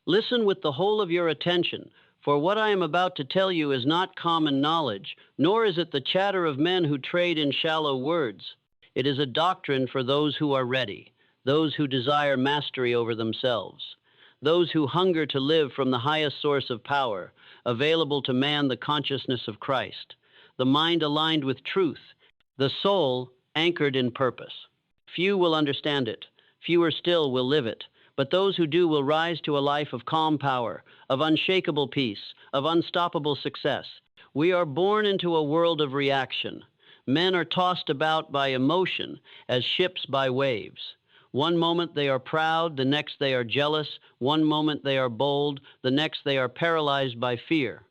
Listen with the whole of your attention, for what I am about to tell you is not common knowledge, nor is it the chatter of men who trade in shallow words. It is a doctrine for those who are ready, those who desire mastery over themselves, those who hunger to live from the highest source of power, available to man the consciousness of Christ, the mind aligned with truth, the soul anchored in purpose. Few will understand it, fewer still will live it, but those who do will rise to a life of calm power, of unshakable peace, of unstoppable success. We are born into a world of reaction. Men are tossed about by emotion as ships by waves. One moment they are proud, the next they are jealous, one moment they are bold, the next they are paralyzed by fear.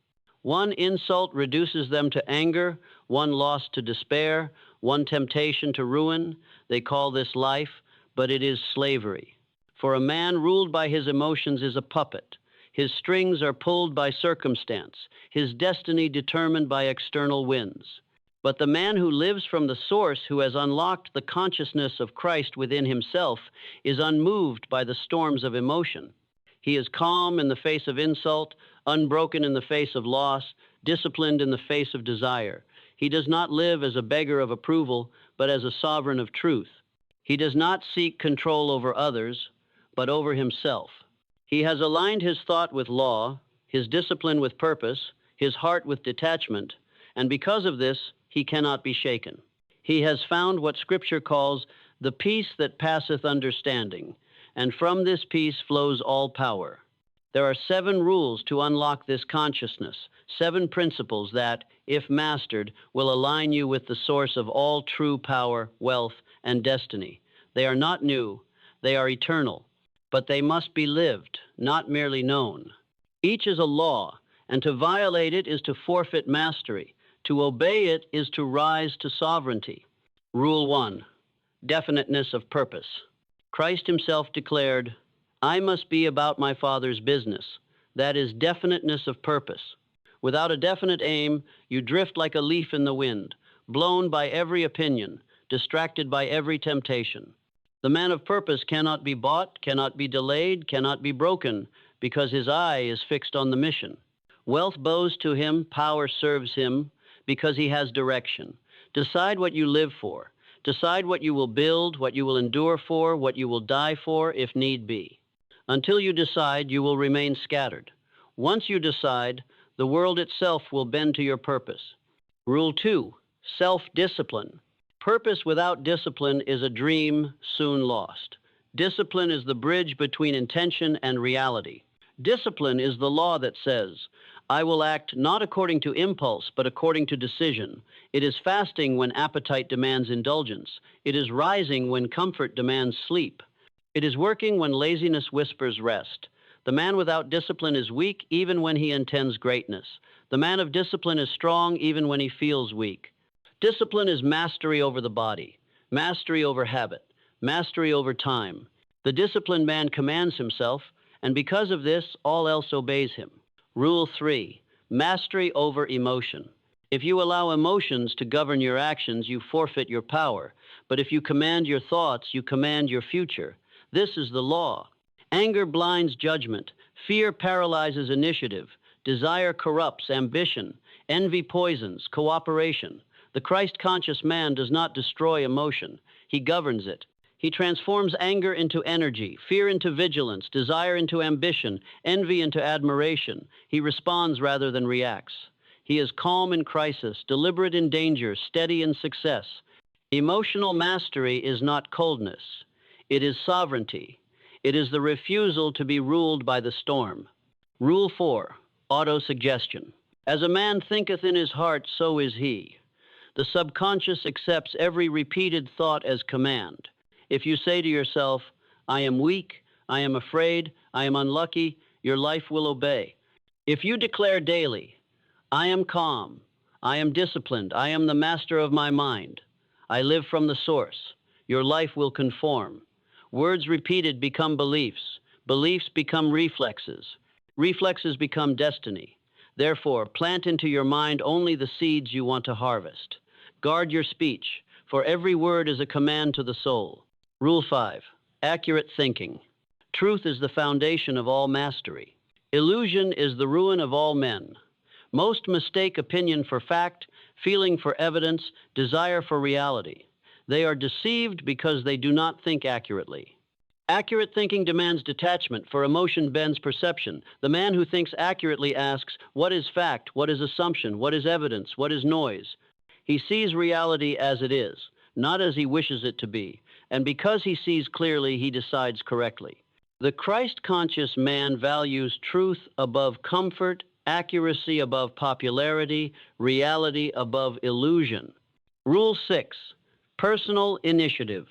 One insult reduces them to anger, one loss to despair, one temptation to ruin. They call this life, but it is slavery. For a man ruled by his emotions is a puppet. His strings are pulled by circumstance, his destiny determined by external winds. But the man who lives from the source, who has unlocked the consciousness of Christ within himself, is unmoved by the storms of emotion. He is calm in the face of insult, unbroken in the face of loss, disciplined in the face of desire. He does not live as a beggar of approval, but as a sovereign of truth. He does not seek control over others, but over himself. He has aligned his thought with law, his discipline with purpose, his heart with detachment, and because of this, he cannot be shaken. He has found what Scripture calls the peace that passeth understanding, and from this peace flows all power. There are 7 rules to unlock this consciousness, 7 principles that, if mastered, will align you with the source of all true power, wealth, and destiny. They are not new, they are eternal, but they must be lived, not merely known. Each is a law, and to violate it is to forfeit mastery. To obey it is to rise to sovereignty. Rule 1, definiteness of purpose. Christ himself declared, I must be about my Father's business. That is definiteness of purpose. Without a definite aim, you drift like a leaf in the wind, blown by every opinion, distracted by every temptation. The man of purpose cannot be bought, cannot be delayed, cannot be broken, because his eye is fixed on the mission. Wealth bows to him, power serves him, because he has direction. Decide what you live for. Decide what you will build, what you will endure for, what you will die for, if need be. Until you decide, you will remain scattered. Once you decide, the world itself will bend to your purpose. Rule 2, self-discipline. Purpose without discipline is a dream soon lost. Discipline is the bridge between intention and reality. Discipline is the law that says, I will act not according to impulse, but according to decision. It is fasting when appetite demands indulgence. It is rising when comfort demands sleep. It is working when laziness whispers rest. The man without discipline is weak even when he intends greatness. The man of discipline is strong even when he feels weak. Discipline is mastery over the body, mastery over habit, mastery over time. The disciplined man commands himself, and because of this, all else obeys him. Rule 3, mastery over emotion. If you allow emotions to govern your actions, you forfeit your power. But if you command your thoughts, you command your future. This is the law. Anger blinds judgment. Fear paralyzes initiative. Desire corrupts ambition. Envy poisons cooperation. The Christ-conscious man does not destroy emotion. He governs it. He transforms anger into energy, fear into vigilance, desire into ambition, envy into admiration. He responds rather than reacts. He is calm in crisis, deliberate in danger, steady in success. Emotional mastery is not coldness. It is sovereignty. It is the refusal to be ruled by the storm. Rule 4, autosuggestion. As a man thinketh in his heart, so is he. The subconscious accepts every repeated thought as command. If you say to yourself, I am weak, I am afraid, I am unlucky, your life will obey. If you declare daily, I am calm, I am disciplined, I am the master of my mind, I live from the source, your life will conform. Words repeated become beliefs, beliefs become reflexes, reflexes become destiny. Therefore, plant into your mind only the seeds you want to harvest. Guard your speech, for every word is a command to the soul. Rule 5, accurate thinking. Truth is the foundation of all mastery. Illusion is the ruin of all men. Most mistake opinion for fact, feeling for evidence, desire for reality. They are deceived because they do not think accurately. Accurate thinking demands detachment, for emotion bends perception. The man who thinks accurately asks, what is fact? What is assumption? What is evidence? What is noise? He sees reality as it is, not as he wishes it to be. And because he sees clearly, he decides correctly. The Christ-conscious man values truth above comfort, accuracy above popularity, reality above illusion. Rule 6, personal initiative.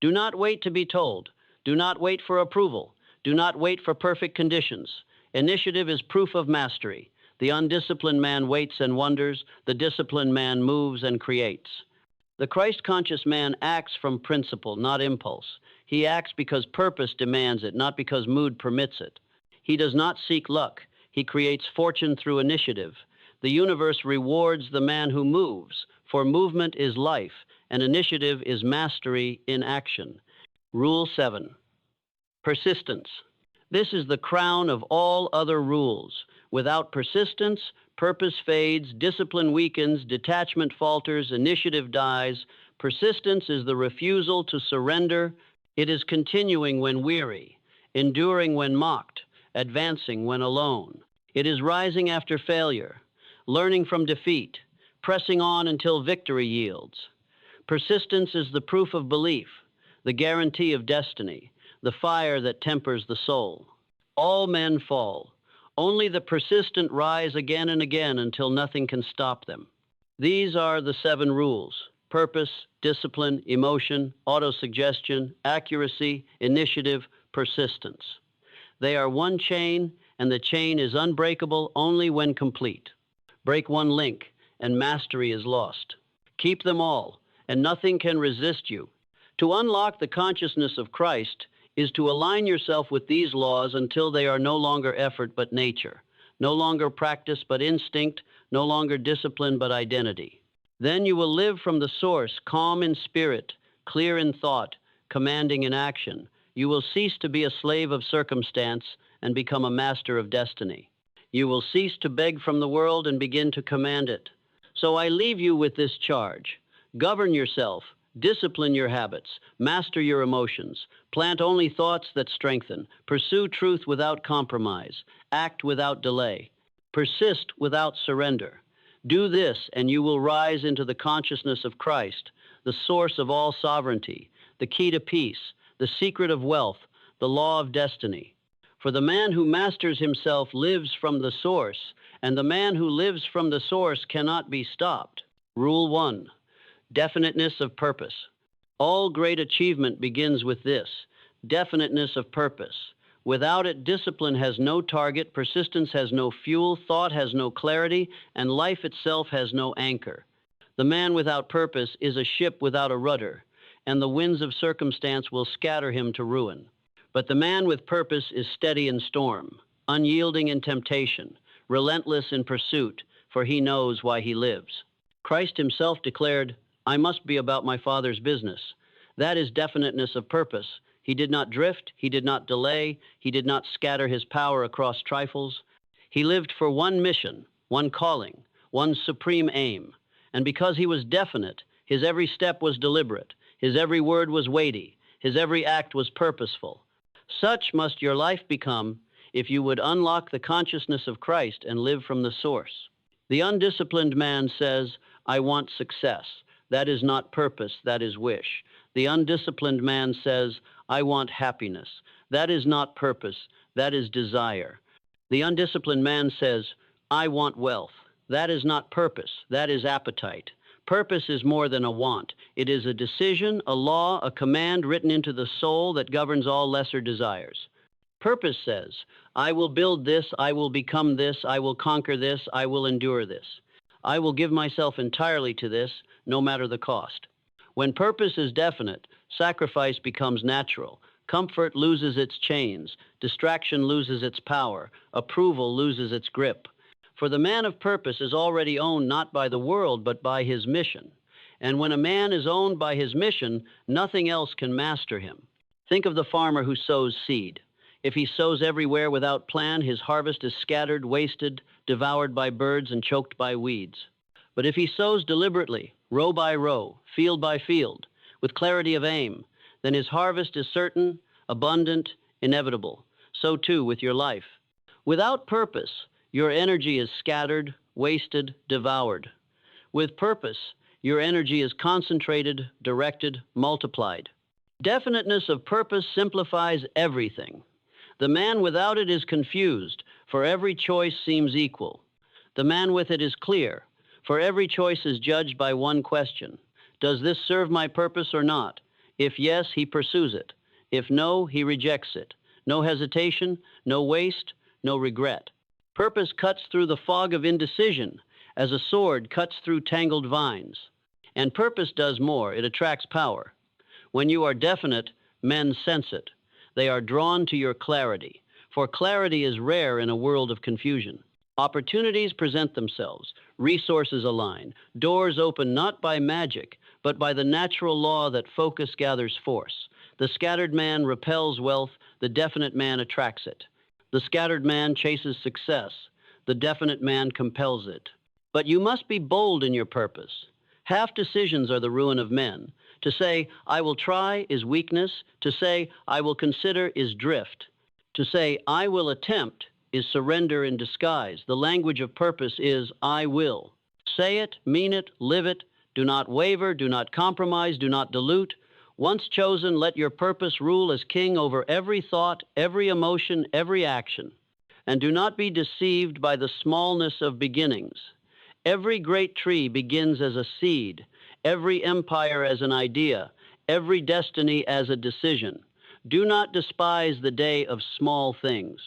Do not wait to be told. Do not wait for approval. Do not wait for perfect conditions. Initiative is proof of mastery. The undisciplined man waits and wonders. The disciplined man moves and creates. The Christ-conscious man acts from principle, not impulse. He acts because purpose demands it, not because mood permits it. He does not seek luck. He creates fortune through initiative. The universe rewards the man who moves, for movement is life, and initiative is mastery in action. Rule 7, persistence. This is the crown of all other rules. Without persistence, purpose fades, discipline weakens, detachment falters, initiative dies. Persistence is the refusal to surrender. It is continuing when weary, enduring when mocked, advancing when alone. It is rising after failure, learning from defeat, pressing on until victory yields. Persistence is the proof of belief, the guarantee of destiny, the fire that tempers the soul. All men fall. Only the persistent rise again and again until nothing can stop them. These are the 7 rules: purpose, discipline, emotion, autosuggestion, accuracy, initiative, persistence. They are one chain, and the chain is unbreakable only when complete. Break one link, and mastery is lost. Keep them all, and nothing can resist you. To unlock the consciousness of Christ is to align yourself with these laws until they are no longer effort but nature, no longer practice but instinct, no longer discipline but identity. Then you will live from the source, calm in spirit, clear in thought, commanding in action. You will cease to be a slave of circumstance and become a master of destiny. You will cease to beg from the world and begin to command it. So I leave you with this charge. Govern yourself, discipline your habits, master your emotions, plant only thoughts that strengthen, pursue truth without compromise, act without delay, persist without surrender. Do this, and you will rise into the consciousness of Christ, the source of all sovereignty, the key to peace, the secret of wealth, the law of destiny. For the man who masters himself lives from the source, and the man who lives from the source cannot be stopped. Rule 1, definiteness of purpose. All great achievement begins with this, definiteness of purpose. Without it, discipline has no target, persistence has no fuel, thought has no clarity, and life itself has no anchor. The man without purpose is a ship without a rudder, and the winds of circumstance will scatter him to ruin. But the man with purpose is steady in storm, unyielding in temptation, relentless in pursuit, for he knows why he lives. Christ himself declared, I must be about my Father's business. That is definiteness of purpose. He did not drift, he did not delay, he did not scatter his power across trifles. He lived for one mission, one calling, one supreme aim. And because he was definite, his every step was deliberate, his every word was weighty, his every act was purposeful. Such must your life become if you would unlock the consciousness of Christ and live from the source. The undisciplined man says, I want success. That is not purpose, that is wish. The undisciplined man says, I want happiness. That is not purpose, that is desire. The undisciplined man says, I want wealth. That is not purpose, that is appetite. Purpose is more than a want. It is a decision, a law, a command written into the soul that governs all lesser desires. Purpose says, I will build this, I will become this, I will conquer this, I will endure this. I will give myself entirely to this, no matter the cost. When purpose is definite, sacrifice becomes natural. Comfort loses its chains. Distraction loses its power. Approval loses its grip. For the man of purpose is already owned not by the world, but by his mission. And when a man is owned by his mission, nothing else can master him. Think of the farmer who sows seed. If he sows everywhere without plan, his harvest is scattered, wasted, devoured by birds, and choked by weeds. But if he sows deliberately, row by row, field by field, with clarity of aim, then his harvest is certain, abundant, inevitable. So too with your life. Without purpose, your energy is scattered, wasted, devoured. With purpose, your energy is concentrated, directed, multiplied. Definiteness of purpose simplifies everything. The man without it is confused, for every choice seems equal. The man with it is clear, for every choice is judged by one question. Does this serve my purpose or not? If yes, he pursues it. If no, he rejects it. No hesitation, no waste, no regret. Purpose cuts through the fog of indecision, as a sword cuts through tangled vines. And purpose does more, it attracts power. When you are definite, men sense it. They are drawn to your clarity, for clarity is rare in a world of confusion. Opportunities present themselves, resources align, doors open not by magic, but by the natural law that focus gathers force. The scattered man repels wealth, the definite man attracts it. The scattered man chases success, the definite man compels it. But you must be bold in your purpose. Half decisions are the ruin of men. To say, I will try, is weakness. To say, I will consider, is drift. To say, I will attempt, is surrender in disguise. The language of purpose is, I will. Say it, mean it, live it. Do not waver, do not compromise, do not dilute. Once chosen, let your purpose rule as king over every thought, every emotion, every action. And do not be deceived by the smallness of beginnings. Every great tree begins as a seed. Every empire as an idea, every destiny as a decision. Do not despise the day of small things.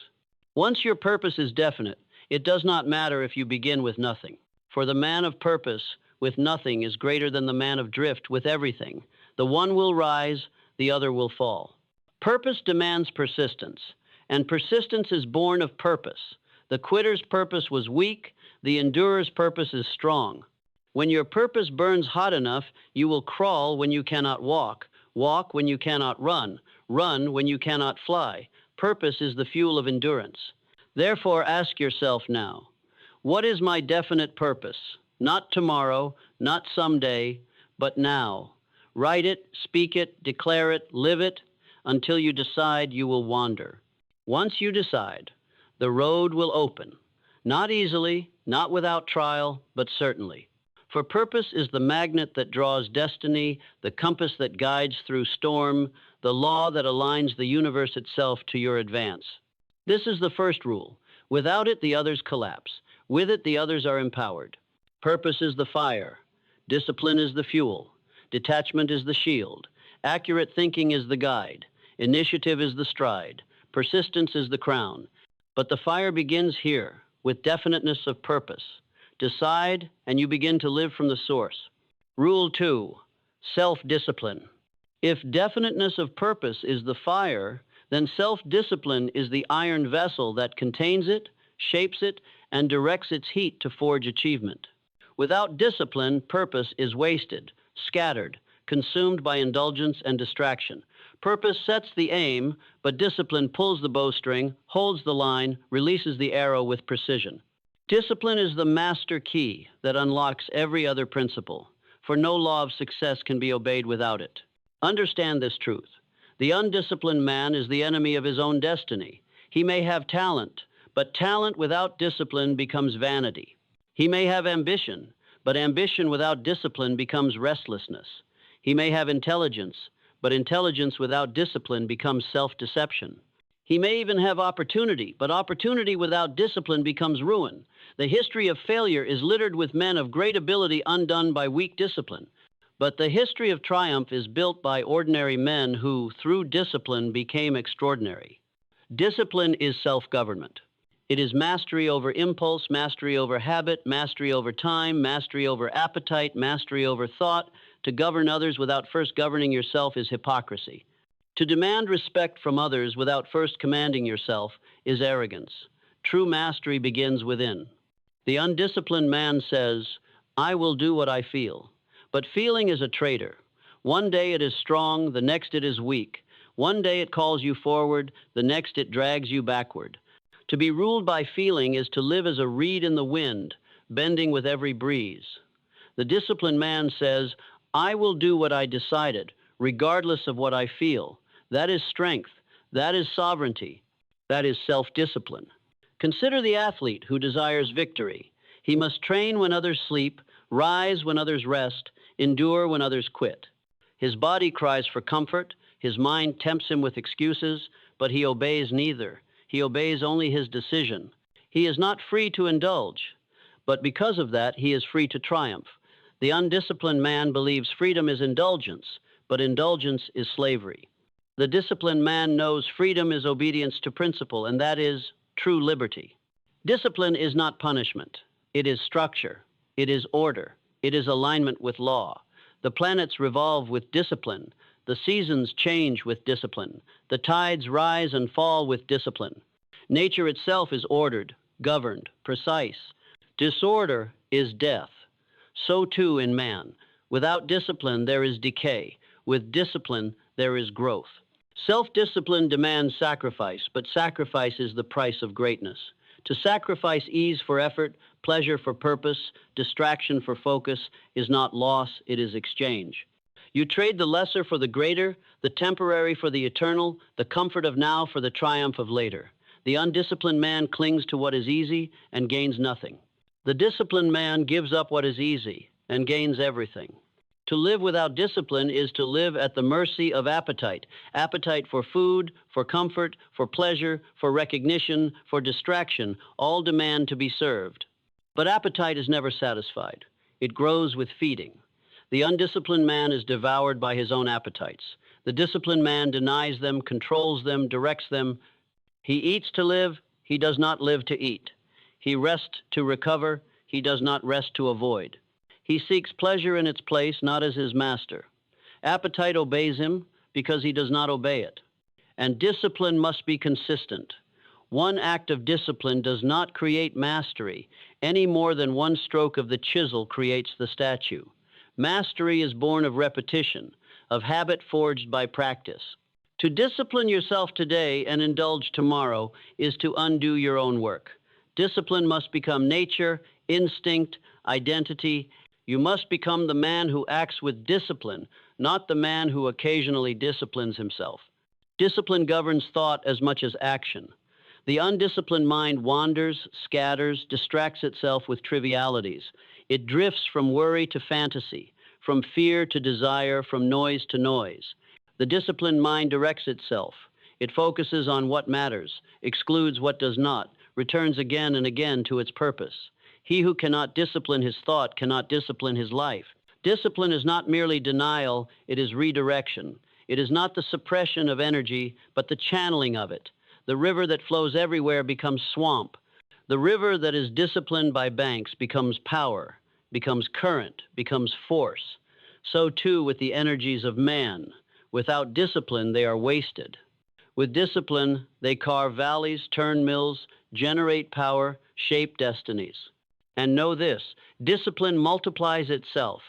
Once your purpose is definite, it does not matter if you begin with nothing. For the man of purpose with nothing is greater than the man of drift with everything. The one will rise, the other will fall. Purpose demands persistence, and persistence is born of purpose. The quitter's purpose was weak, the endurer's purpose is strong. When your purpose burns hot enough, you will crawl when you cannot walk, walk when you cannot run, run when you cannot fly. Purpose is the fuel of endurance. Therefore, ask yourself now, what is my definite purpose? Not tomorrow, not someday, but now. Write it, speak it, declare it, live it, until you decide you will wander. Once you decide, the road will open. Not easily, not without trial, but certainly. For purpose is the magnet that draws destiny, the compass that guides through storm, the law that aligns the universe itself to your advance. This is the first rule. Without it, the others collapse. With it, the others are empowered. Purpose is the fire. Discipline is the fuel. Detachment is the shield. Accurate thinking is the guide. Initiative is the stride. Persistence is the crown. But the fire begins here, with definiteness of purpose. Decide, and you begin to live from the source. Rule 2, self-discipline. If definiteness of purpose is the fire, then self-discipline is the iron vessel that contains it, shapes it, and directs its heat to forge achievement. Without discipline, purpose is wasted, scattered, consumed by indulgence and distraction. Purpose sets the aim, but discipline pulls the bowstring, holds the line, releases the arrow with precision. Discipline is the master key that unlocks every other principle, for no law of success can be obeyed without it. Understand this truth. The undisciplined man is the enemy of his own destiny. He may have talent, but talent without discipline becomes vanity. He may have ambition, but ambition without discipline becomes restlessness. He may have intelligence, but intelligence without discipline becomes self-deception. He may even have opportunity, but opportunity without discipline becomes ruin. The history of failure is littered with men of great ability undone by weak discipline. But the history of triumph is built by ordinary men who, through discipline, became extraordinary. Discipline is self-government. It is mastery over impulse, mastery over habit, mastery over time, mastery over appetite, mastery over thought. To govern others without first governing yourself is hypocrisy. To demand respect from others without first commanding yourself is arrogance. True mastery begins within. The undisciplined man says, I will do what I feel. But feeling is a traitor. One day it is strong, the next it is weak. One day it calls you forward, the next it drags you backward. To be ruled by feeling is to live as a reed in the wind, bending with every breeze. The disciplined man says, I will do what I decided, regardless of what I feel. That is strength. That is sovereignty. That is self-discipline. Consider the athlete who desires victory. He must train when others sleep, rise when others rest, endure when others quit. His body cries for comfort, his mind tempts him with excuses, but he obeys neither. He obeys only his decision. He is not free to indulge, but because of that, he is free to triumph. The undisciplined man believes freedom is indulgence, but indulgence is slavery. The disciplined man knows freedom is obedience to principle, and that is true liberty. Discipline is not punishment. It is structure. It is order. It is alignment with law. The planets revolve with discipline. The seasons change with discipline. The tides rise and fall with discipline. Nature itself is ordered, governed, precise. Disorder is death. So too in man. Without discipline, there is decay. With discipline, there is growth. Self-discipline demands sacrifice, but sacrifice is the price of greatness. To sacrifice ease for effort, pleasure for purpose, distraction for focus is not loss, it is exchange. You trade the lesser for the greater, the temporary for the eternal, the comfort of now for the triumph of later. The undisciplined man clings to what is easy and gains nothing. The disciplined man gives up what is easy and gains everything. To live without discipline is to live at the mercy of appetite. Appetite for food, for comfort, for pleasure, for recognition, for distraction, all demand to be served. But appetite is never satisfied. It grows with feeding. The undisciplined man is devoured by his own appetites. The disciplined man denies them, controls them, directs them. He eats to live, he does not live to eat. He rests to recover, he does not rest to avoid. He seeks pleasure in its place, not as his master. Appetite obeys him because he does not obey it. And discipline must be consistent. One act of discipline does not create mastery any more than one stroke of the chisel creates the statue. Mastery is born of repetition, of habit forged by practice. To discipline yourself today and indulge tomorrow is to undo your own work. Discipline must become nature, instinct, identity. You must become the man who acts with discipline, not the man who occasionally disciplines himself. Discipline governs thought as much as action. The undisciplined mind wanders, scatters, distracts itself with trivialities. It drifts from worry to fantasy, from fear to desire, from noise to noise. The disciplined mind directs itself. It focuses on what matters, excludes what does not, returns again and again to its purpose. He who cannot discipline his thought cannot discipline his life. Discipline is not merely denial, it is redirection. It is not the suppression of energy, but the channeling of it. The river that flows everywhere becomes swamp. The river that is disciplined by banks becomes power, becomes current, becomes force. So too with the energies of man. Without discipline, they are wasted. With discipline, they carve valleys, turn mills, generate power, shape destinies. And know this, discipline multiplies itself.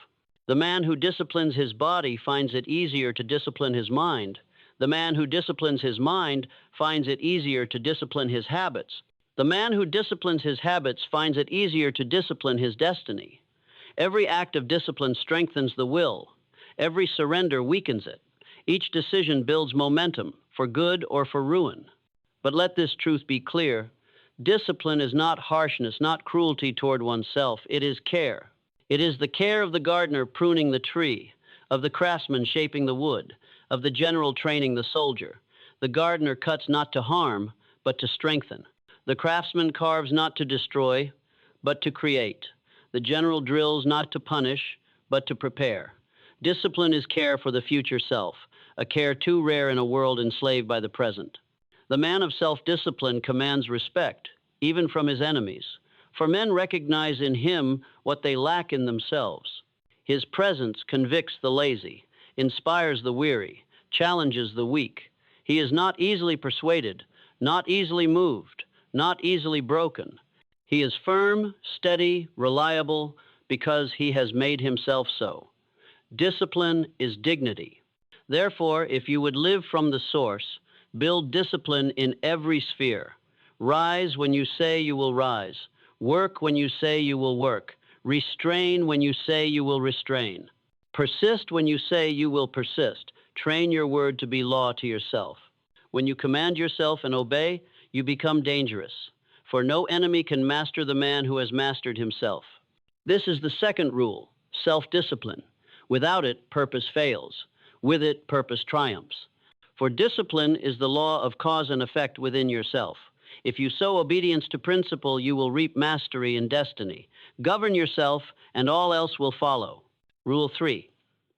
The man who disciplines his body finds it easier to discipline his mind. The man who disciplines his mind finds it easier to discipline his habits. The man who disciplines his habits finds it easier to discipline his destiny. Every act of discipline strengthens the will. Every surrender weakens it. Each decision builds momentum, for good or for ruin. But let this truth be clear. Discipline is not harshness, not cruelty toward oneself. It is care. It is the care of the gardener pruning the tree, of the craftsman shaping the wood, of the general training the soldier. The gardener cuts not to harm, but to strengthen. The craftsman carves not to destroy, but to create. The general drills not to punish, but to prepare. Discipline is care for the future self, a care too rare in a world enslaved by the present. The man of self-discipline commands respect, even from his enemies, for men recognize in him what they lack in themselves. His presence convicts the lazy, inspires the weary, challenges the weak. He is not easily persuaded, not easily moved, not easily broken. He is firm, steady, reliable, because he has made himself so. Discipline is dignity. Therefore, if you would live from the source, build discipline in every sphere. Rise when you say you will rise. Work when you say you will work. Restrain when you say you will restrain. Persist when you say you will persist. Train your word to be law to yourself. When you command yourself and obey, you become dangerous. For no enemy can master the man who has mastered himself. This is the second rule, self-discipline. Without it, purpose fails. With it, purpose triumphs. For discipline is the law of cause and effect within yourself. If you sow obedience to principle, you will reap mastery and destiny. Govern yourself, and all else will follow. Rule 3,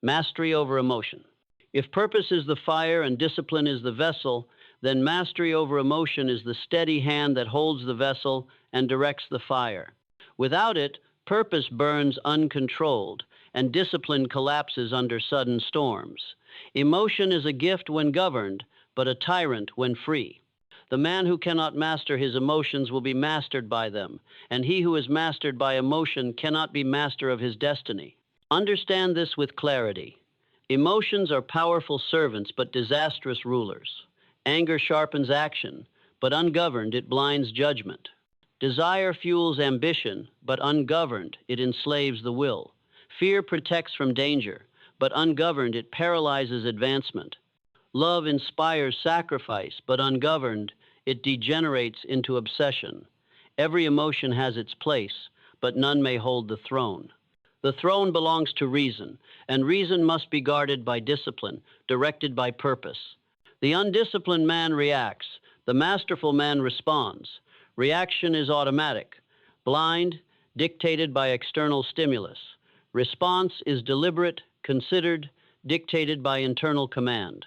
mastery over emotion. If purpose is the fire and discipline is the vessel, then mastery over emotion is the steady hand that holds the vessel and directs the fire. Without it, purpose burns uncontrolled, and discipline collapses under sudden storms. Emotion is a gift when governed, but a tyrant when free. The man who cannot master his emotions will be mastered by them, and he who is mastered by emotion cannot be master of his destiny. Understand this with clarity. Emotions are powerful servants, but disastrous rulers. Anger sharpens action, but ungoverned, it blinds judgment. Desire fuels ambition, but ungoverned, it enslaves the will. Fear protects from danger, but ungoverned, it paralyzes advancement. Love inspires sacrifice, but ungoverned, it degenerates into obsession. Every emotion has its place, but none may hold the throne. The throne belongs to reason, and reason must be guarded by discipline, directed by purpose. The undisciplined man reacts, the masterful man responds. Reaction is automatic, blind, dictated by external stimulus. Response is deliberate, considered, dictated by internal command.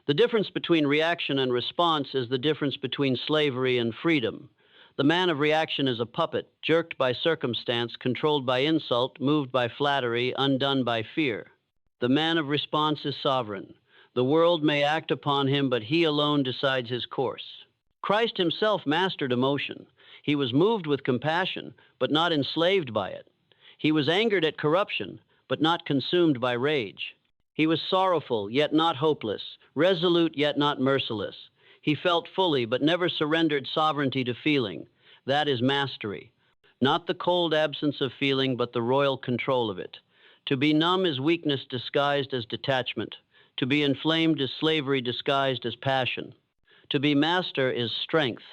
The difference between reaction and response is the difference between slavery and freedom. The man of reaction is a puppet, jerked by circumstance, controlled by insult, moved by flattery, undone by fear. The man of response is sovereign. The world may act upon him, but he alone decides his course. Christ himself mastered emotion. He was moved with compassion, but not enslaved by it. He was angered at corruption, but not consumed by rage. He was sorrowful, yet not hopeless, resolute, yet not merciless. He felt fully, but never surrendered sovereignty to feeling. That is mastery. Not the cold absence of feeling, but the royal control of it. To be numb is weakness disguised as detachment. To be inflamed is slavery disguised as passion. To be master is strength,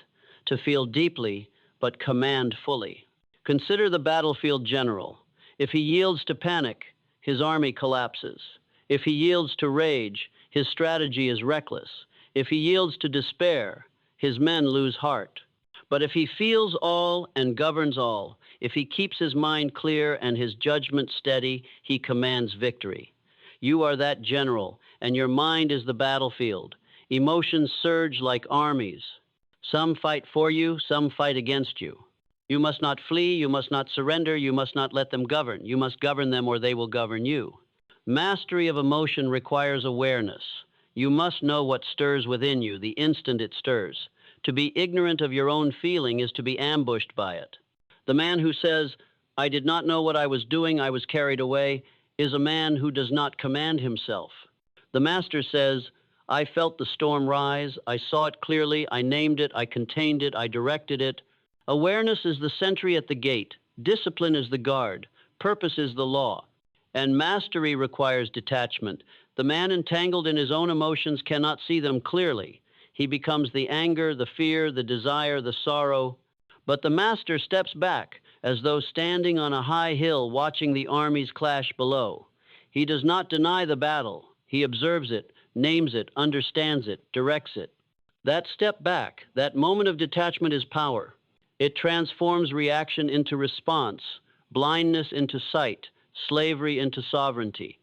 to feel deeply, but command fully. Consider the battlefield general. If he yields to panic, his army collapses. If he yields to rage, his strategy is reckless. If he yields to despair, his men lose heart. But if he feels all and governs all, if he keeps his mind clear and his judgment steady, he commands victory. You are that general, and your mind is the battlefield. Emotions surge like armies. Some fight for you, some fight against you. You must not flee, you must not surrender, you must not let them govern. You must govern them or they will govern you. Mastery of emotion requires awareness. You must know what stirs within you the instant it stirs. To be ignorant of your own feeling is to be ambushed by it. The man who says, "I did not know what I was doing, I was carried away," is a man who does not command himself. The master says, "I felt the storm rise, I saw it clearly, I named it, I contained it, I directed it." Awareness is the sentry at the gate, discipline is the guard, purpose is the law, and mastery requires detachment. The man entangled in his own emotions cannot see them clearly. He becomes the anger, the fear, the desire, the sorrow. But the master steps back, as though standing on a high hill watching the armies clash below. He does not deny the battle. He observes it, names it, understands it, directs it. That step back, that moment of detachment is power. It transforms reaction into response, blindness into sight, slavery into sovereignty.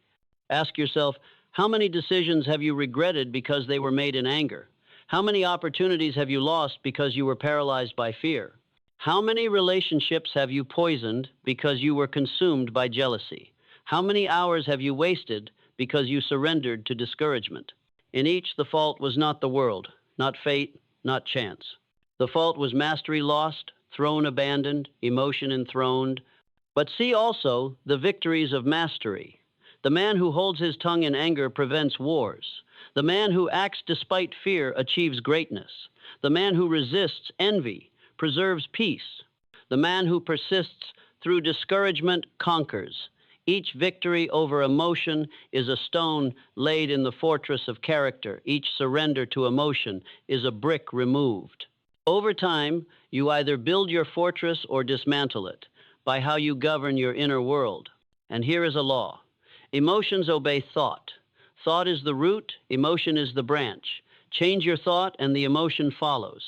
Ask yourself, how many decisions have you regretted because they were made in anger? How many opportunities have you lost because you were paralyzed by fear? How many relationships have you poisoned because you were consumed by jealousy? How many hours have you wasted because you surrendered to discouragement? In each, the fault was not the world, not fate, not chance. The fault was mastery lost, throne abandoned, emotion enthroned. But see also the victories of mastery. The man who holds his tongue in anger prevents wars. The man who acts despite fear achieves greatness. The man who resists envy preserves peace. The man who persists through discouragement conquers. Each victory over emotion is a stone laid in the fortress of character. Each surrender to emotion is a brick removed. Over time, you either build your fortress or dismantle it by how you govern your inner world. And here is a law. Emotions obey thought. Thought is the root, emotion is the branch. Change your thought and the emotion follows.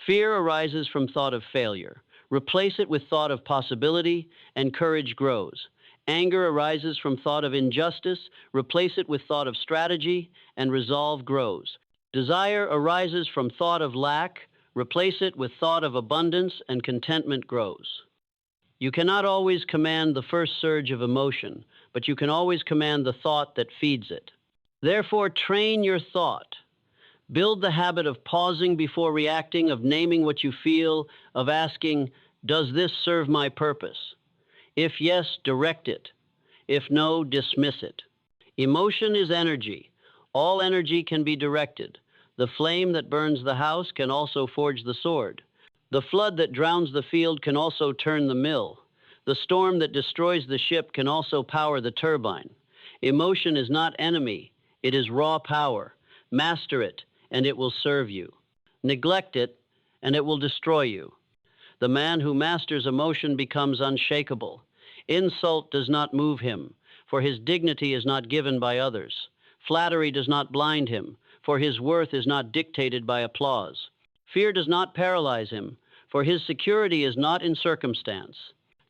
Fear arises from thought of failure. Replace it with thought of possibility, and courage grows. Anger arises from thought of injustice. Replace it with thought of strategy, and resolve grows. Desire arises from thought of lack. Replace it with thought of abundance, and contentment grows. You cannot always command the first surge of emotion, but you can always command the thought that feeds it. Therefore, train your thought. Build the habit of pausing before reacting, of naming what you feel, of asking, does this serve my purpose? If yes, direct it. If no, dismiss it. Emotion is energy. All energy can be directed. The flame that burns the house can also forge the sword. The flood that drowns the field can also turn the mill. The storm that destroys the ship can also power the turbine. Emotion is not enemy. It is raw power. Master it, and it will serve you. Neglect it, and it will destroy you. The man who masters emotion becomes unshakable. Insult does not move him, for his dignity is not given by others. Flattery does not blind him, for his worth is not dictated by applause. Fear does not paralyze him, for his security is not in circumstance.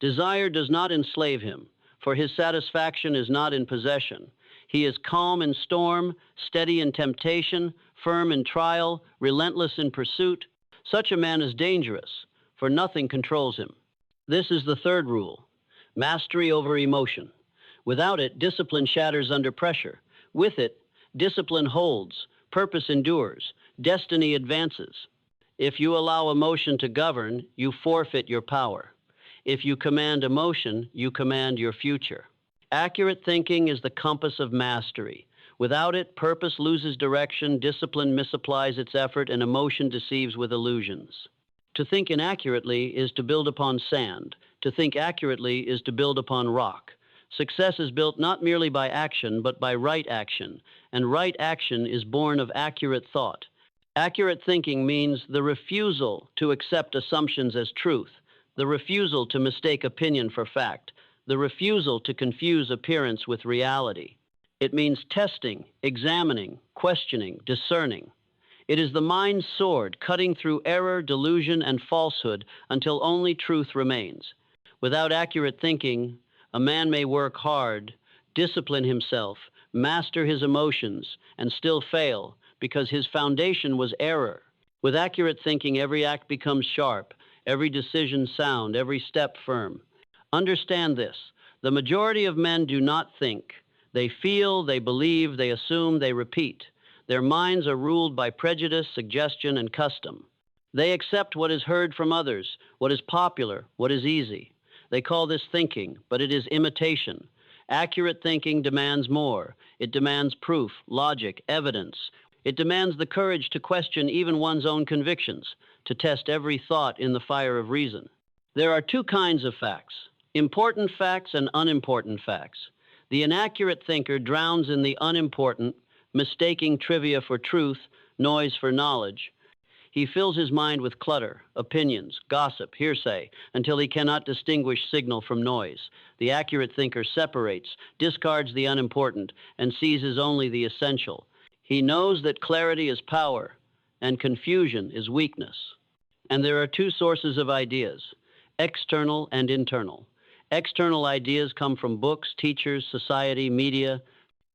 Desire does not enslave him, for his satisfaction is not in possession. He is calm in storm, steady in temptation, firm in trial, relentless in pursuit. Such a man is dangerous, for nothing controls him. This is the third rule: mastery over emotion. Without it, discipline shatters under pressure. With it, discipline holds, purpose endures, destiny advances. If you allow emotion to govern, you forfeit your power. If you command emotion, you command your future. Accurate thinking is the compass of mastery. Without it, purpose loses direction, discipline misapplies its effort, and emotion deceives with illusions. To think inaccurately is to build upon sand. To think accurately is to build upon rock. Success is built not merely by action, but by right action, and right action is born of accurate thought. Accurate thinking means the refusal to accept assumptions as truth, the refusal to mistake opinion for fact, the refusal to confuse appearance with reality. It means testing, examining, questioning, discerning. It is the mind's sword, cutting through error, delusion, and falsehood until only truth remains. Without accurate thinking, a man may work hard, discipline himself, master his emotions, and still fail because his foundation was error. With accurate thinking, every act becomes sharp, every decision sound, every step firm. Understand this: the majority of men do not think. They feel, they believe, they assume, they repeat. Their minds are ruled by prejudice, suggestion, and custom. They accept what is heard from others, what is popular, what is easy. They call this thinking, but it is imitation. Accurate thinking demands more. It demands proof, logic, evidence. It demands the courage to question even one's own convictions, to test every thought in the fire of reason. There are two kinds of facts: important facts and unimportant facts. The inaccurate thinker drowns in the unimportant, mistaking trivia for truth, noise for knowledge. He fills his mind with clutter, opinions, gossip, hearsay, until he cannot distinguish signal from noise. The accurate thinker separates, discards the unimportant, and seizes only the essential. He knows that clarity is power, and confusion is weakness. And there are two sources of ideas: external and internal. External ideas come from books, teachers, society, media.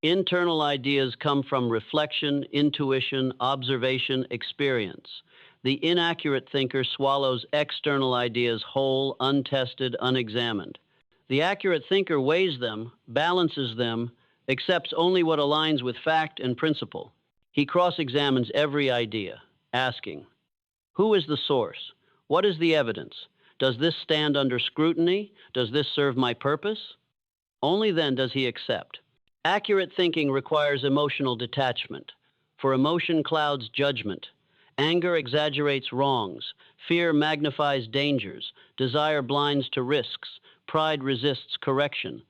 Internal ideas come from reflection, intuition, observation, experience. The inaccurate thinker swallows external ideas whole, untested, unexamined. The accurate thinker weighs them, balances them, accepts only what aligns with fact and principle. He cross-examines every idea, asking, who is the source? What is the evidence? Does this stand under scrutiny? Does this serve my purpose? Only then does he accept. Accurate thinking requires emotional detachment, for emotion clouds judgment. Anger exaggerates wrongs, fear magnifies dangers, desire blinds to risks, pride resists correction.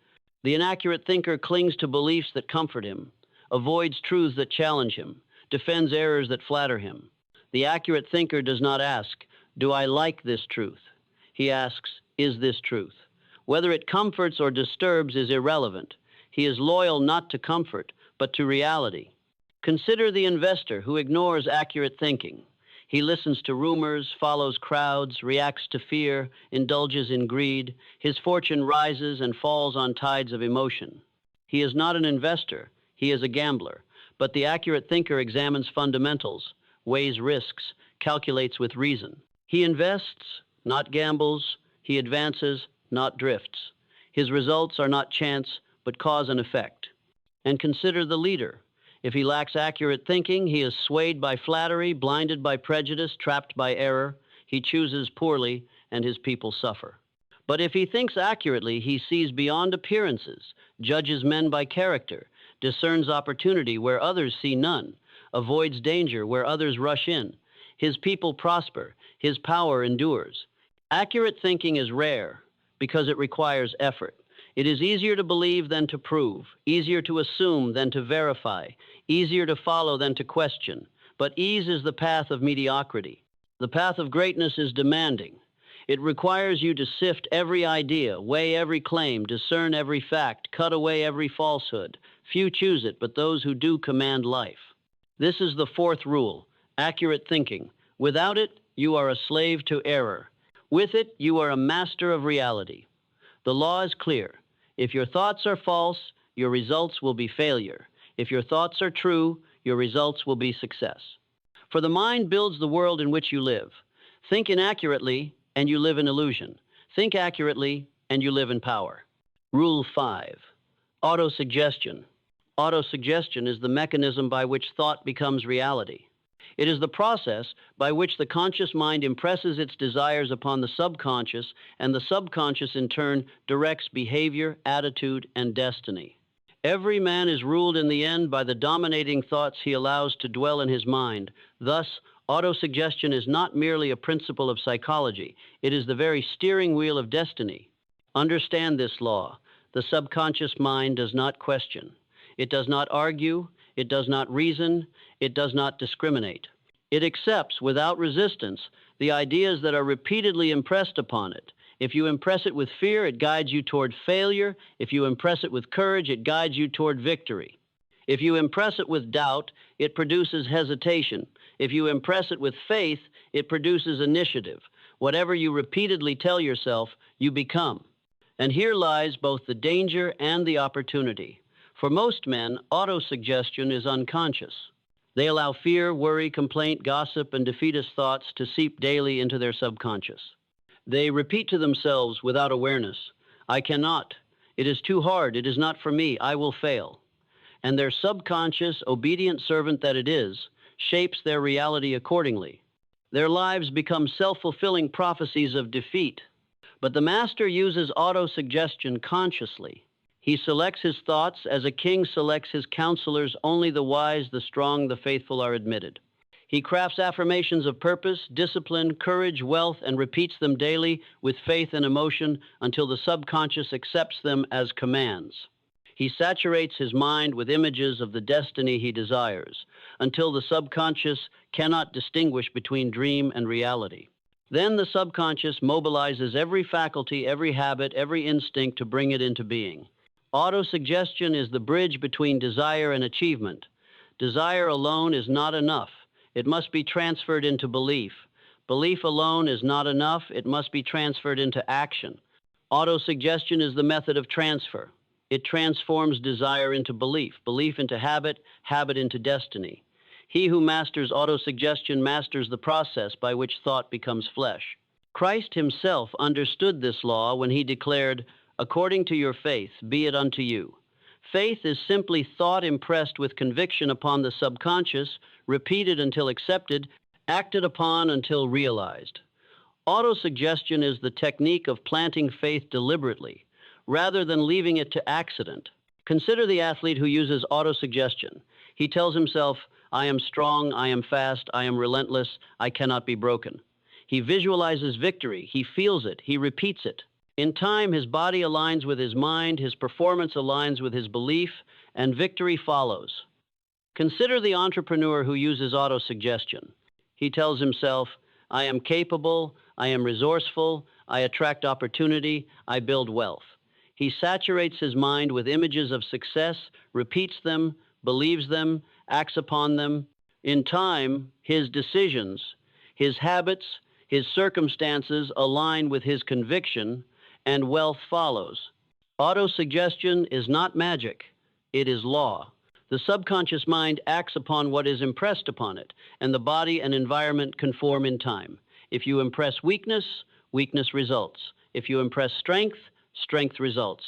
The inaccurate thinker clings to beliefs that comfort him, avoids truths that challenge him, defends errors that flatter him. The accurate thinker does not ask, "Do I like this truth?" He asks, "Is this truth?" Whether it comforts or disturbs is irrelevant. He is loyal not to comfort, but to reality. Consider the investor who ignores accurate thinking. He listens to rumors, follows crowds, reacts to fear, indulges in greed. His fortune rises and falls on tides of emotion. He is not an investor, he is a gambler. But the accurate thinker examines fundamentals, weighs risks, calculates with reason. He invests, not gambles. He advances, not drifts. His results are not chance, but cause and effect. And consider the leader. If he lacks accurate thinking, he is swayed by flattery, blinded by prejudice, trapped by error. He chooses poorly, and his people suffer. But if he thinks accurately, he sees beyond appearances, judges men by character, discerns opportunity where others see none, avoids danger where others rush in. His people prosper, his power endures. Accurate thinking is rare because it requires effort. It is easier to believe than to prove, easier to assume than to verify, easier to follow than to question. But ease is the path of mediocrity. The path of greatness is demanding. It requires you to sift every idea, weigh every claim, discern every fact, cut away every falsehood. Few choose it, but those who do command life. This is the fourth rule, accurate thinking. Without it, you are a slave to error. With it, you are a master of reality. The law is clear. If your thoughts are false, your results will be failure. If your thoughts are true, your results will be success. For the mind builds the world in which you live. Think inaccurately, and you live in illusion. Think accurately, and you live in power. Rule 5. Autosuggestion. Autosuggestion is the mechanism by which thought becomes reality. It is the process by which the conscious mind impresses its desires upon the subconscious, and the subconscious in turn directs behavior, attitude, and destiny. Every man is ruled in the end by the dominating thoughts he allows to dwell in his mind. Thus, autosuggestion is not merely a principle of psychology, it is the very steering wheel of destiny. Understand this law. The subconscious mind does not question. It does not argue. It does not reason. It does not discriminate. It accepts without resistance the ideas that are repeatedly impressed upon it. If you impress it with fear, it guides you toward failure. If you impress it with courage, it guides you toward victory. If you impress it with doubt, it produces hesitation. If you impress it with faith, it produces initiative. Whatever you repeatedly tell yourself, you become. And here lies both the danger and the opportunity. For most men, autosuggestion is unconscious. They allow fear, worry, complaint, gossip, and defeatist thoughts to seep daily into their subconscious. They repeat to themselves without awareness, "I cannot. It is too hard. It is not for me. I will fail." And their subconscious, obedient servant that it is, shapes their reality accordingly. Their lives become self-fulfilling prophecies of defeat. But the master uses autosuggestion consciously. He selects his thoughts as a king selects his counselors. Only the wise, the strong, the faithful are admitted. He crafts affirmations of purpose, discipline, courage, wealth, and repeats them daily with faith and emotion until the subconscious accepts them as commands. He saturates his mind with images of the destiny he desires until the subconscious cannot distinguish between dream and reality. Then the subconscious mobilizes every faculty, every habit, every instinct to bring it into being. Autosuggestion is the bridge between desire and achievement. Desire alone is not enough. It must be transferred into belief. Belief alone is not enough. It must be transferred into action. Autosuggestion is the method of transfer. It transforms desire into belief, belief into habit, habit into destiny. He who masters autosuggestion masters the process by which thought becomes flesh. Christ himself understood this law when he declared, "According to your faith, be it unto you." Faith is simply thought impressed with conviction upon the subconscious, repeated until accepted, acted upon until realized. Autosuggestion is the technique of planting faith deliberately, rather than leaving it to accident. Consider the athlete who uses autosuggestion. He tells himself, I am strong, I am fast, I am relentless, I cannot be broken. He visualizes victory, he feels it, he repeats it. In time, his body aligns with his mind, his performance aligns with his belief, and victory follows. Consider the entrepreneur who uses autosuggestion. He tells himself, I am capable, I am resourceful, I attract opportunity, I build wealth. He saturates his mind with images of success, repeats them, believes them, acts upon them. In time, his decisions, his habits, his circumstances align with his conviction, and wealth follows. Autosuggestion is not magic, it is law. The subconscious mind acts upon what is impressed upon it, and the body and environment conform in time. If you impress weakness, weakness results. If you impress strength, strength results.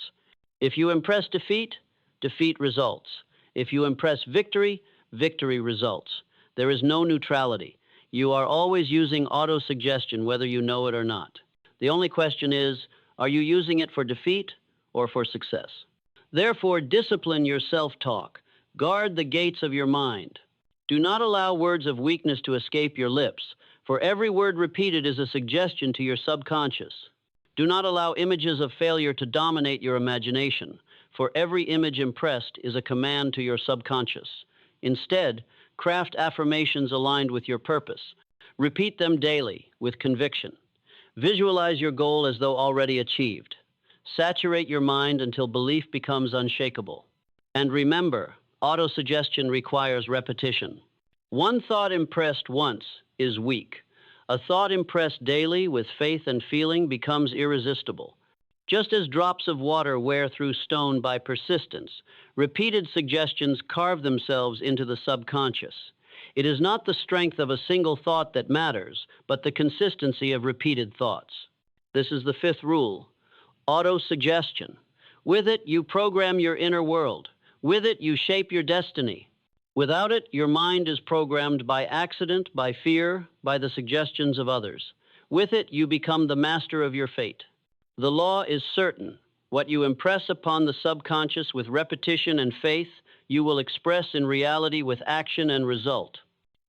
If you impress defeat, defeat results. If you impress victory, victory results. There is no neutrality. You are always using autosuggestion, whether you know it or not. The only question is, are you using it for defeat or for success? Therefore, discipline your self-talk. Guard the gates of your mind. Do not allow words of weakness to escape your lips, for every word repeated is a suggestion to your subconscious. Do not allow images of failure to dominate your imagination, for every image impressed is a command to your subconscious. Instead, craft affirmations aligned with your purpose. Repeat them daily with conviction. Visualize your goal as though already achieved. Saturate your mind until belief becomes unshakable. And remember, autosuggestion requires repetition. One thought impressed once is weak. A thought impressed daily with faith and feeling becomes irresistible. Just as drops of water wear through stone by persistence, repeated suggestions carve themselves into the subconscious. It is not the strength of a single thought that matters, but the consistency of repeated thoughts. This is the fifth rule, autosuggestion. With it, you program your inner world. With it, you shape your destiny. Without it, your mind is programmed by accident, by fear, by the suggestions of others. With it, you become the master of your fate. The law is certain. What you impress upon the subconscious with repetition and faith, you will express in reality with action and result.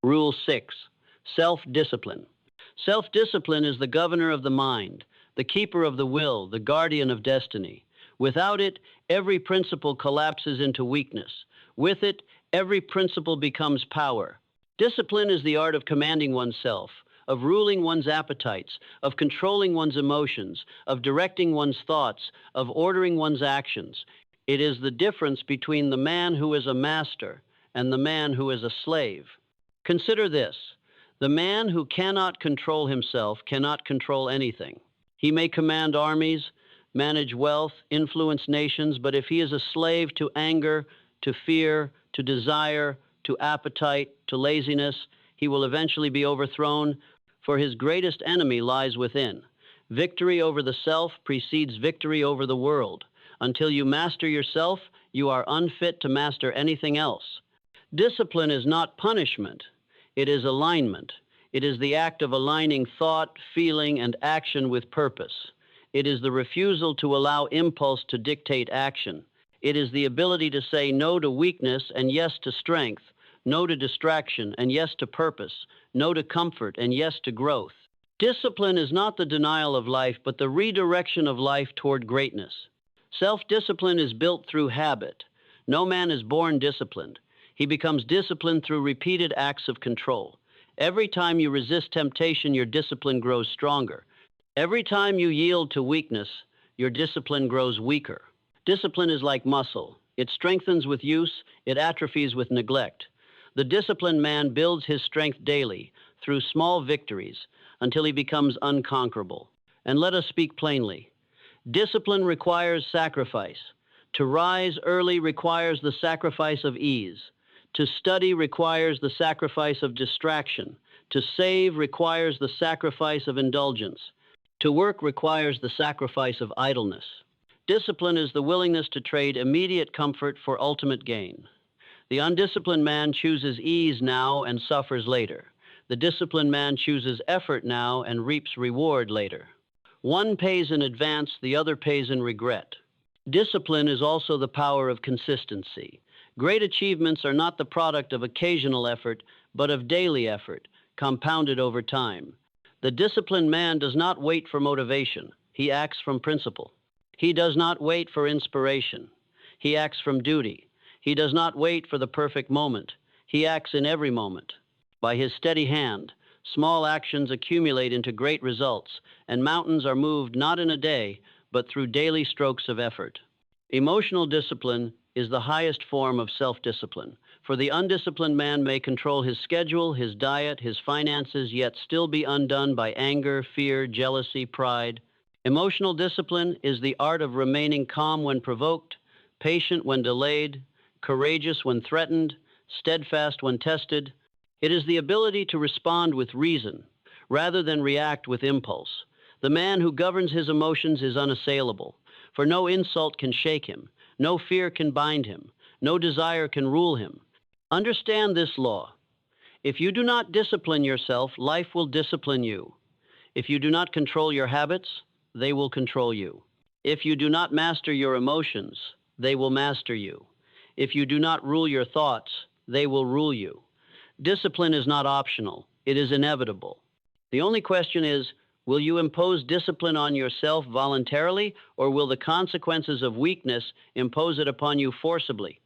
Rule 6. Self-discipline. Self-discipline is the governor of the mind, the keeper of the will, the guardian of destiny. Without it, every principle collapses into weakness. With it, every principle becomes power. Discipline is the art of commanding oneself, of ruling one's appetites, of controlling one's emotions, of directing one's thoughts, of ordering one's actions. It is the difference between the man who is a master and the man who is a slave. Consider this. The man who cannot control himself cannot control anything. He may command armies, manage wealth, influence nations, but if he is a slave to anger, to fear, to desire, to appetite, to laziness, he will eventually be overthrown, for his greatest enemy lies within. Victory over the self precedes victory over the world. Until you master yourself, you are unfit to master anything else. Discipline is not punishment. It is alignment. It is the act of aligning thought, feeling, and action with purpose. It is the refusal to allow impulse to dictate action. It is the ability to say no to weakness and yes to strength, no to distraction and yes to purpose, no to comfort and yes to growth. Discipline is not the denial of life, but the redirection of life toward greatness. Self-discipline is built through habit. No man is born disciplined. He becomes disciplined through repeated acts of control. Every time you resist temptation, your discipline grows stronger. Every time you yield to weakness, your discipline grows weaker. Discipline is like muscle. It strengthens with use, it atrophies with neglect. The disciplined man builds his strength daily through small victories until he becomes unconquerable. And let us speak plainly. Discipline requires sacrifice. To rise early requires the sacrifice of ease. To study requires the sacrifice of distraction. To save requires the sacrifice of indulgence. To work requires the sacrifice of idleness. Discipline is the willingness to trade immediate comfort for ultimate gain. The undisciplined man chooses ease now and suffers later. The disciplined man chooses effort now and reaps reward later. One pays in advance, the other pays in regret. Discipline is also the power of consistency. Great achievements are not the product of occasional effort, but of daily effort, compounded over time. The disciplined man does not wait for motivation, he acts from principle. He does not wait for inspiration, he acts from duty. He does not wait for the perfect moment, he acts in every moment. By his steady hand, small actions accumulate into great results, and mountains are moved not in a day, but through daily strokes of effort. Emotional discipline is the highest form of self-discipline, for the undisciplined man may control his schedule, his diet, his finances, yet still be undone by anger, fear, jealousy, pride. Emotional discipline is the art of remaining calm when provoked, patient when delayed, courageous when threatened, steadfast when tested. It is the ability to respond with reason rather than react with impulse. The man who governs his emotions is unassailable, for no insult can shake him, no fear can bind him, no desire can rule him. Understand this law. If you do not discipline yourself, life will discipline you. If you do not control your habits, they will control you. If you do not master your emotions, they will master you. If you do not rule your thoughts, they will rule you. Discipline is not optional, it is inevitable. The only question is, will you impose discipline on yourself voluntarily, or will the consequences of weakness impose it upon you forcibly?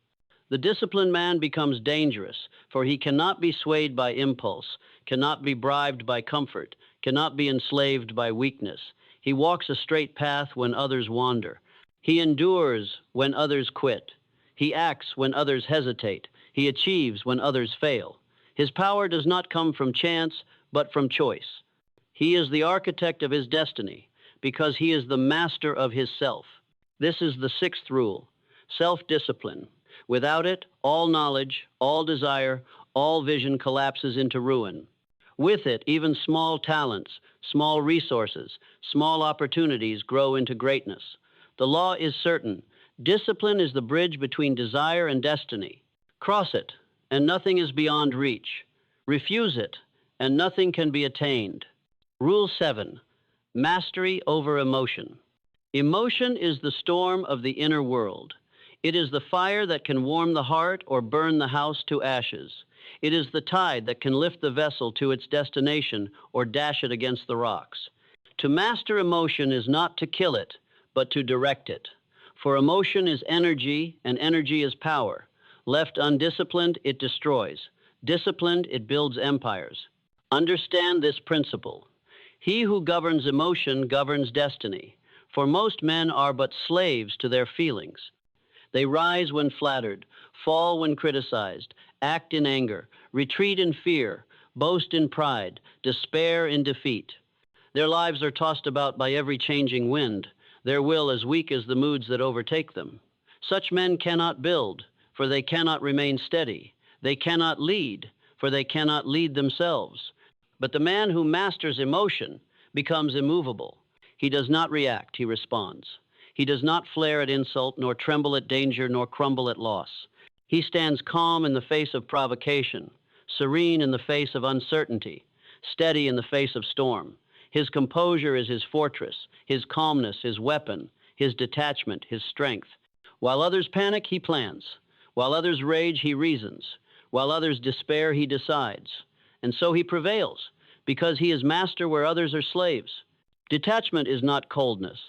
The disciplined man becomes dangerous, for he cannot be swayed by impulse, cannot be bribed by comfort, cannot be enslaved by weakness. He walks a straight path when others wander. He endures when others quit. He acts when others hesitate. He achieves when others fail. His power does not come from chance, but from choice. He is the architect of his destiny, because he is the master of his self. This is the sixth rule, self-discipline. Without it, all knowledge, all desire, all vision collapses into ruin. With it, even small talents, small resources, small opportunities grow into greatness. The law is certain. Discipline is the bridge between desire and destiny. Cross it, and nothing is beyond reach. Refuse it, and nothing can be attained. Rule 7, mastery over emotion. Emotion is the storm of the inner world. It is the fire that can warm the heart or burn the house to ashes. It is the tide that can lift the vessel to its destination or dash it against the rocks. To master emotion is not to kill it, but to direct it. For emotion is energy, and energy is power. Left undisciplined, it destroys. Disciplined, it builds empires. Understand this principle. He who governs emotion governs destiny, for most men are but slaves to their feelings. They rise when flattered, fall when criticized, act in anger, retreat in fear, boast in pride, despair in defeat. Their lives are tossed about by every changing wind, their will as weak as the moods that overtake them. Such men cannot build, for they cannot remain steady. They cannot lead, for they cannot lead themselves. But the man who masters emotion becomes immovable. He does not react, he responds. He does not flare at insult, nor tremble at danger, nor crumble at loss. He stands calm in the face of provocation, serene in the face of uncertainty, steady in the face of storm. His composure is his fortress, his calmness his weapon, his detachment his strength. While others panic, he plans. While others rage, he reasons. While others despair, he decides. And so he prevails, because he is master where others are slaves. Detachment is not coldness,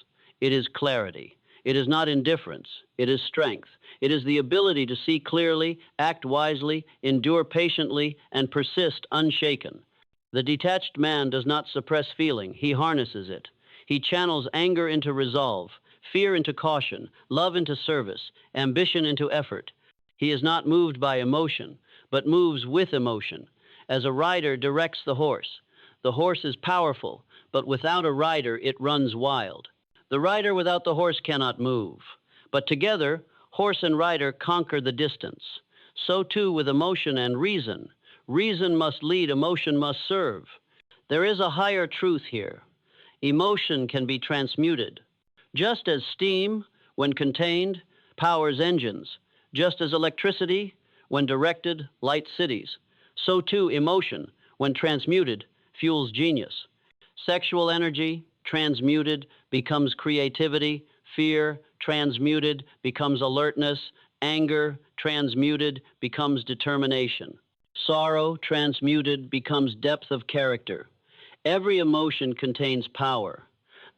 it is clarity. It is not indifference, it is strength. It is the ability to see clearly, act wisely, endure patiently, and persist unshaken. The detached man does not suppress feeling, he harnesses it. He channels anger into resolve, fear into caution, love into service, ambition into effort. He is not moved by emotion, but moves with emotion. As a rider directs the horse is powerful, but without a rider it runs wild. The rider without the horse cannot move, but together, horse and rider conquer the distance. So too with emotion and reason. Reason must lead, emotion must serve. There is a higher truth here. Emotion can be transmuted. Just as steam, when contained, powers engines, just as electricity, when directed, lights cities, so too emotion, when transmuted, fuels genius. Sexual energy, transmuted, becomes creativity, fear, transmuted, becomes alertness. Anger, transmuted, becomes determination. Sorrow, transmuted, becomes depth of character. Every emotion contains power.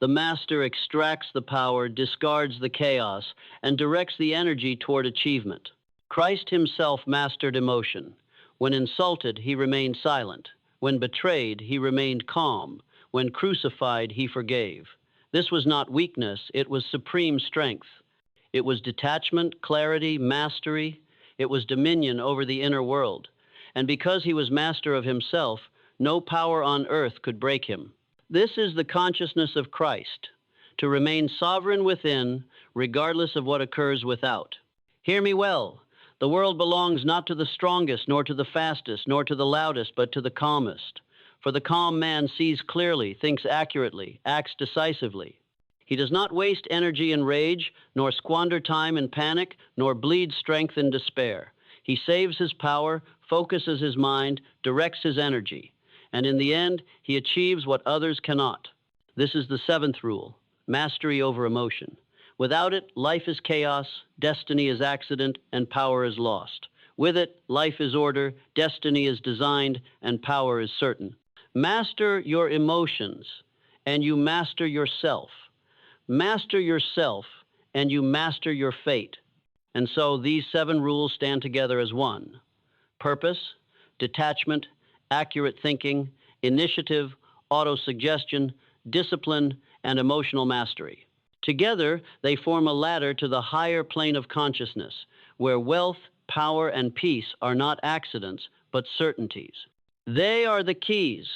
The master extracts the power, discards the chaos, and directs the energy toward achievement. Christ himself mastered emotion. When insulted, he remained silent. When betrayed, he remained calm. When crucified, he forgave. This was not weakness, it was supreme strength. It was detachment, clarity, mastery. It was dominion over the inner world. And because he was master of himself, no power on earth could break him. This is the consciousness of Christ, to remain sovereign within, regardless of what occurs without. Hear me well. The world belongs not to the strongest, nor to the fastest, nor to the loudest, but to the calmest. For the calm man sees clearly, thinks accurately, acts decisively. He does not waste energy in rage, nor squander time in panic, nor bleed strength in despair. He saves his power, focuses his mind, directs his energy, and in the end, he achieves what others cannot. This is the seventh rule, mastery over emotion. Without it, life is chaos, destiny is accident, and power is lost. With it, life is order, destiny is designed, and power is certain. Master your emotions, and you master yourself. Master yourself, and you master your fate. And so these 7 rules stand together as one. Purpose, detachment, accurate thinking, initiative, autosuggestion, discipline, and emotional mastery. Together, they form a ladder to the higher plane of consciousness, where wealth, power, and peace are not accidents, but certainties. They are the keys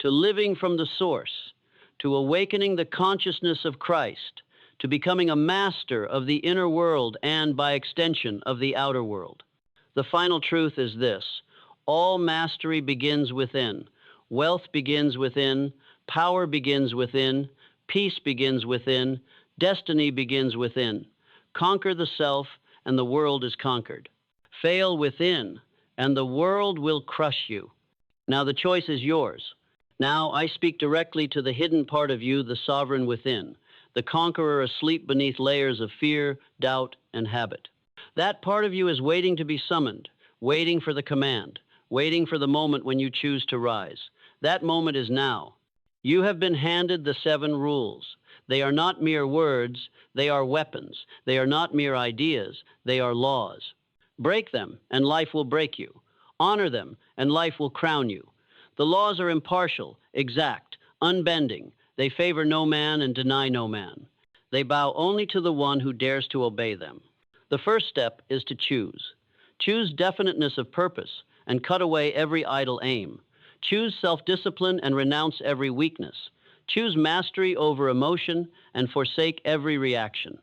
to living from the source, to awakening the consciousness of Christ, to becoming a master of the inner world and, by extension, of the outer world. The final truth is this: all mastery begins within. Wealth begins within. Power begins within. Peace begins within. Destiny begins within. Conquer the self, and the world is conquered. Fail within, and the world will crush you. Now the choice is yours. Now I speak directly to the hidden part of you, the sovereign within, the conqueror asleep beneath layers of fear, doubt, and habit. That part of you is waiting to be summoned, waiting for the command, waiting for the moment when you choose to rise. That moment is now. You have been handed the 7 rules. They are not mere words, they are weapons. They are not mere ideas, they are laws. Break them, and life will break you. Honor them, and life will crown you. The laws are impartial, exact, unbending. They favor no man and deny no man. They bow only to the one who dares to obey them. The first step is to choose. Choose definiteness of purpose and cut away every idle aim. Choose self-discipline and renounce every weakness. Choose mastery over emotion and forsake every reaction.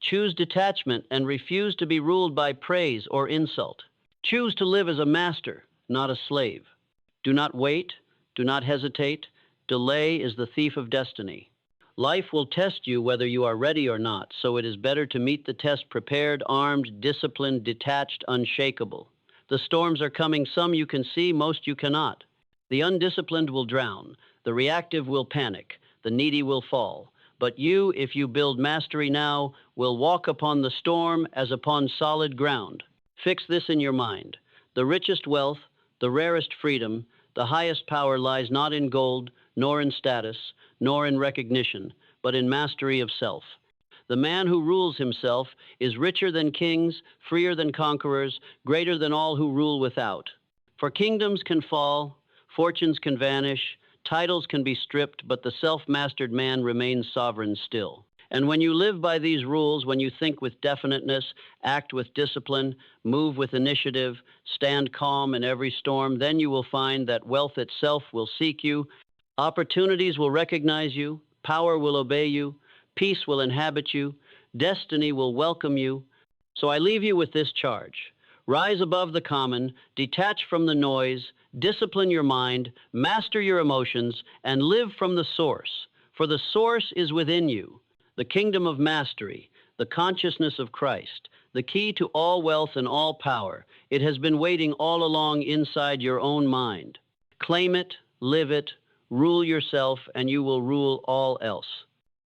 Choose detachment and refuse to be ruled by praise or insult. Choose to live as a master, not a slave. Do not wait, do not hesitate. Delay is the thief of destiny. Life will test you whether you are ready or not, so it is better to meet the test prepared, armed, disciplined, detached, unshakable. The storms are coming, some you can see, most you cannot. The undisciplined will drown, the reactive will panic, the needy will fall. But you, if you build mastery now, will walk upon the storm as upon solid ground. Fix this in your mind. The richest wealth, the rarest freedom, the highest power lies not in gold, nor in status, nor in recognition, but in mastery of self. The man who rules himself is richer than kings, freer than conquerors, greater than all who rule without. For kingdoms can fall, fortunes can vanish, titles can be stripped, but the self-mastered man remains sovereign still. And when you live by these rules, when you think with definiteness, act with discipline, move with initiative, stand calm in every storm, then you will find that wealth itself will seek you, opportunities will recognize you, power will obey you, peace will inhabit you, destiny will welcome you. So I leave you with this charge. Rise above the common, detach from the noise, discipline your mind, master your emotions, and live from the source. For the source is within you. The kingdom of mastery, the consciousness of Christ, the key to all wealth and all power. It has been waiting all along inside your own mind. Claim it, live it, rule yourself, and you will rule all else.